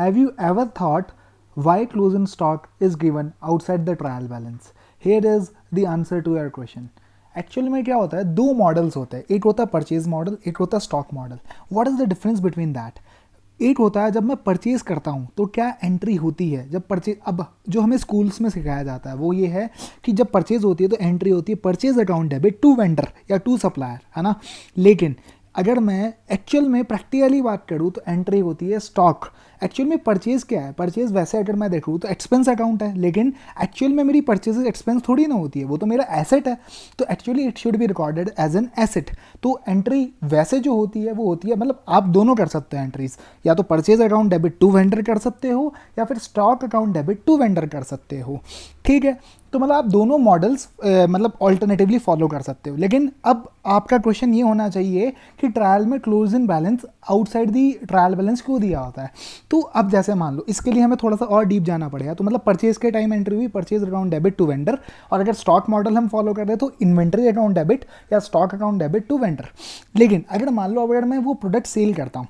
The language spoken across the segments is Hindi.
Have you ever thought why closing stock is given outside the trial balance? Here is the answer to your question. Actually में क्या होता है, दो मॉडल्स होते हैं, एक होता है परचेज मॉडल, एक होता है stock model. What is the difference between that? एक होता है जब मैं परचेज करता हूँ तो क्या एंट्री होती है जब परचेज. अब जो हमें स्कूल्स में सिखाया जाता है वो ये है कि जब परचेज होती है तो एंट्री होती है purchase account debit to vendor या टू सप्लायर, है ना. लेकिन अगर मैं एक्चुअल में प्रैक्टिकली बात करूँ तो एंट्री होती है स्टॉक. एक्चुअल में परचेज क्या है? परचेज वैसे अगर मैं देखूँ तो एक्सपेंस अकाउंट है, लेकिन एक्चुअल में मेरी परचेज एक्सपेंस थोड़ी ना होती है, वो तो मेरा एसेट है. तो actually it should be recorded as an asset. तो एंट्री वैसे जो होती है वो होती है, मतलब आप दोनों कर सकते हैं एंट्रीज, या तो purchase account debit to vendor कर सकते हो या फिर stock account debit to vendor कर सकते हो. ठीक है, तो मतलब आप दोनों मॉडल्स मतलब ऑल्टरनेटिवली फॉलो कर सकते हो. लेकिन अब आपका क्वेश्चन ये होना चाहिए कि ट्रायल में close in balance outside the trial balance क्यों दिया होता है. तो अब जैसे मान लो, इसके लिए हमें थोड़ा सा और डीप जाना पड़ेगा. तो मतलब परचेज के टाइम एंट्री हुई purchase account debit to vendor, और अगर स्टॉक मॉडल हम फॉलो कर रहे हैं तो इन्वेंट्री अकाउंट डेबिट या stock account debit to vendor. लेकिन अगर मान लो अगर मैं वो प्रोडक्ट सेल करता हूँ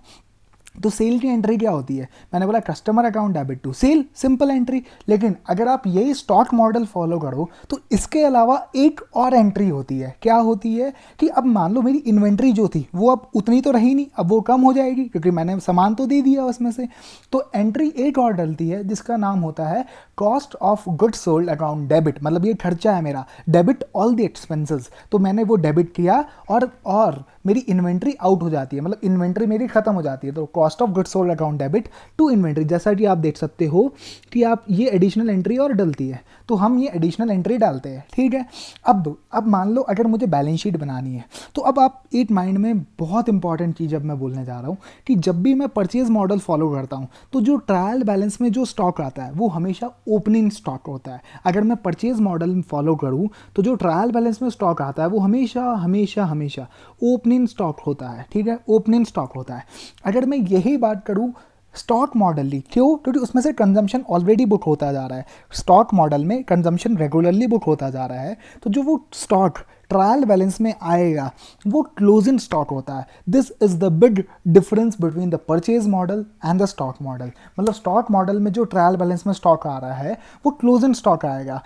तो सेल की एंट्री क्या होती है? मैंने बोला customer account debit to sale, simple entry. लेकिन अगर आप यही स्टॉक मॉडल फॉलो करो तो इसके अलावा एक और एंट्री होती है. क्या होती है कि अब मान लो मेरी इन्वेंट्री जो थी वो अब उतनी तो रही नहीं, अब वो कम हो जाएगी क्योंकि मैंने सामान तो दे दिया उसमें से. तो एंट्री एक और डलती है जिसका नाम होता है cost of goods sold account debit. मतलब ये खर्चा है मेरा, डेबिट ऑल द एक्सपेंसेस. तो मैंने वो डेबिट किया और मेरी इन्वेंट्री आउट हो जाती है, मतलब इन्वेंट्री मेरी खत्म हो जाती है. तो cost of goods sold account debit to inventory, जैसा कि आप देख सकते हो कि आप ये एडिशनल एंट्री और डलती है, तो हम ये एडिशनल एंट्री डालते हैं. ठीक है, अब मान लो अगर मुझे बैलेंस शीट बनानी है तो अब आप एक माइंड में बहुत इंपॉर्टेंट चीज़ अब मैं बोलने जा रहा हूँ कि जब भी मैं परचेज मॉडल फॉलो करता हूँ तो जो ट्रायल बैलेंस में जो स्टॉक आता है वो हमेशा ओपनिंग स्टॉक होता है. अगर मैं परचेज मॉडल फॉलो करूँ तो जो ट्रायल बैलेंस में स्टॉक आता है वो हमेशा हमेशा हमेशा ओपनिंग स्टॉक होता है. ठीक है, ओपनिंग स्टॉक होता है. अगर मैं यही बात करूँ स्टॉक मॉडल, क्यों? क्योंकि उसमें से कंजम्पशन ऑलरेडी बुक होता जा रहा है. स्टॉक मॉडल में कंजम्पशन रेगुलरली बुक होता जा रहा है, तो जो वो स्टॉक ट्रायल बैलेंस में आएगा वो क्लोजिंग स्टॉक होता है. This is the big difference between the purchase model and the stock model. मतलब स्टॉक मॉडल में जो ट्रायल बैलेंस में स्टॉक आ रहा है वो क्लोजिंग स्टॉक आएगा,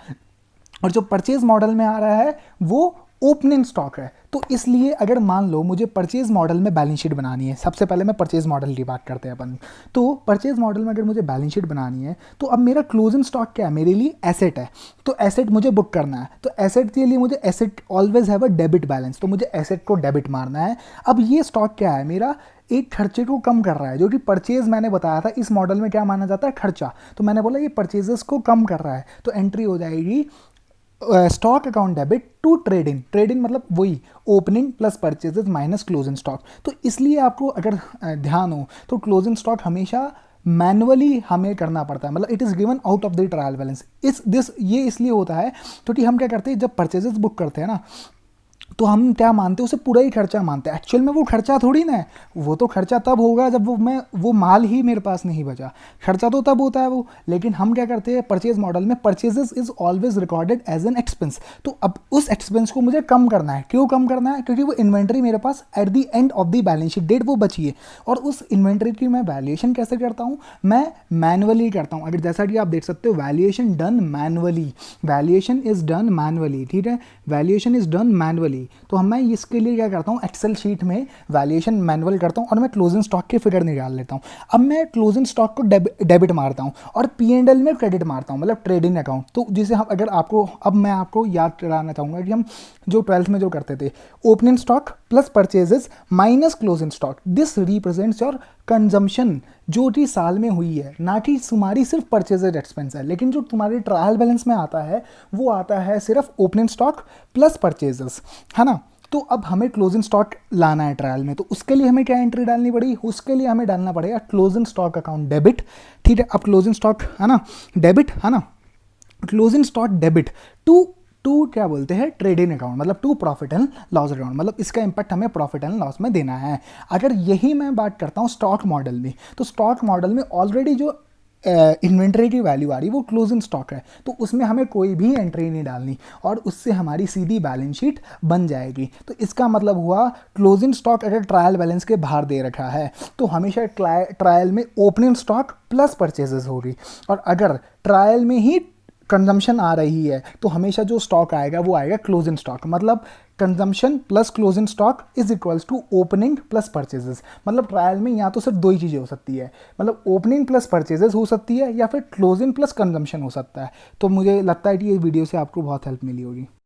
और जो परचेज मॉडल में आ रहा है वो ओपनिंग स्टॉक है. तो इसलिए अगर मान लो मुझे परचेज मॉडल में बैलेंस शीट बनानी है, सबसे पहले मैं परचेज मॉडल की बात करते हैं अपन. तो परचेज मॉडल में अगर मुझे बैलेंस शीट बनानी है तो अब मेरा क्लोजिंग स्टॉक क्या है? मेरे लिए एसेट है, तो एसेट मुझे बुक करना है. तो एसेट के लिए मुझे asset always have a debit balance, तो मुझे एसेट को डेबिट मारना है. अब ये स्टॉक क्या है? मेरा एक खर्चे को कम कर रहा है, जो कि परचेज मैंने बताया था इस मॉडल में क्या माना जाता है? खर्चा. तो मैंने बोला ये परचेजेस को कम कर रहा है, तो एंट्री हो जाएगी stock account debit to trading. Trading मतलब वही opening plus purchases minus closing stock. तो इसलिए आपको अगर ध्यान हो तो क्लोजिंग स्टॉक हमेशा मैनुअली हमें करना पड़ता है, मतलब it is given out of the trial balance. ये इसलिए होता है क्योंकि हम क्या करते हैं जब परचेजेस बुक करते हैं ना तो हम क्या मानते हैं? उसे पूरा ही खर्चा मानते हैं. एक्चुअल में वो खर्चा थोड़ी ना है, वो तो खर्चा तब होगा जब वो माल ही मेरे पास नहीं बचा. खर्चा तो तब होता है वो. लेकिन हम क्या करते हैं परचेज मॉडल में, purchases is always recorded as an expense. तो अब उस एक्सपेंस को मुझे कम करना है. क्यों कम करना है? क्योंकि वो इन्वेंट्री मेरे पास at the end of the balance sheet date वो बची है, और उस इन्वेंट्री की मैं वैल्यूएशन कैसे करता हूँ? मैं मैनुअली करता हूँ. अगर जैसा कि आप देख सकते हो valuation done manually, valuation is done manually. ठीक है, वैल्यूएशन इज डन मैनुअली. तो मैं इसके लिए क्या करता हूँ? एक्सेल शीट में वैल्यूएशन मैनुअल करता हूँ और मैं क्लोजिंग स्टॉक के फिगर निकाल लेता हूँ. अब मैं क्लोजिंग स्टॉक को डेबिट मारता हूँ और P&L में क्रेडिट मारता हूँ, मतलब ट्रेडिंग अकाउंट. तो जिसे हम अगर आपको अब मैं आपको याद कराना चाहूँगा कि हम जो 12th में जो करते थे, opening stock plus purchases minus closing stock, this represents your consumption जो कि साल में हुई है, ना कि तुम्हारी सिर्फ परचेजेज एक्सपेंस है. लेकिन जो तुम्हारे ट्रायल बैलेंस में आता है वो आता है सिर्फ ओपनिंग स्टॉक प्लस परचेजेस, है ना. तो अब हमें क्लोजिंग स्टॉक लाना है ट्रायल में, तो उसके लिए हमें क्या एंट्री डालनी पड़ेगी? उसके लिए हमें डालना पड़ेगा क्लोजिंग स्टॉक अकाउंट डेबिट. ठीक है, अब क्लोजिंग स्टॉक है ना डेबिट, है ना, क्लोजिंग स्टॉक डेबिट टू क्या बोलते हैं? ट्रेडिंग अकाउंट, मतलब to profit and loss account. मतलब इसका इंपैक्ट हमें प्रॉफिट एंड लॉस में देना है. अगर यही मैं बात करता हूँ स्टॉक मॉडल में, तो स्टॉक मॉडल में ऑलरेडी जो इन्वेंट्री की वैल्यू आ रही है वो क्लोजिंग स्टॉक है, तो उसमें हमें कोई भी एंट्री नहीं डालनी और उससे हमारी सीधी बैलेंस शीट बन जाएगी। तो इसका मतलब हुआ क्लोजिंग स्टॉक अगर ट्रायल बैलेंस के बाहर दे रखा है तो हमेशा ट्रायल में ओपनिंग स्टॉक प्लस परचेजेस होगी, और अगर ट्रायल में ही कंजम्पशन आ रही है तो हमेशा जो स्टॉक आएगा वो आएगा क्लोजिंग स्टॉक। मतलब consumption plus closing stock is equals to opening plus purchases. मतलब ट्रायल में या तो सिर्फ दो ही चीज़ें हो सकती है, मतलब ओपनिंग प्लस परचेजेस हो सकती है या फिर क्लोजिंग प्लस कंजम्पशन हो सकता है। तो मुझे लगता है कि ये वीडियो से आपको बहुत हेल्प मिली होगी।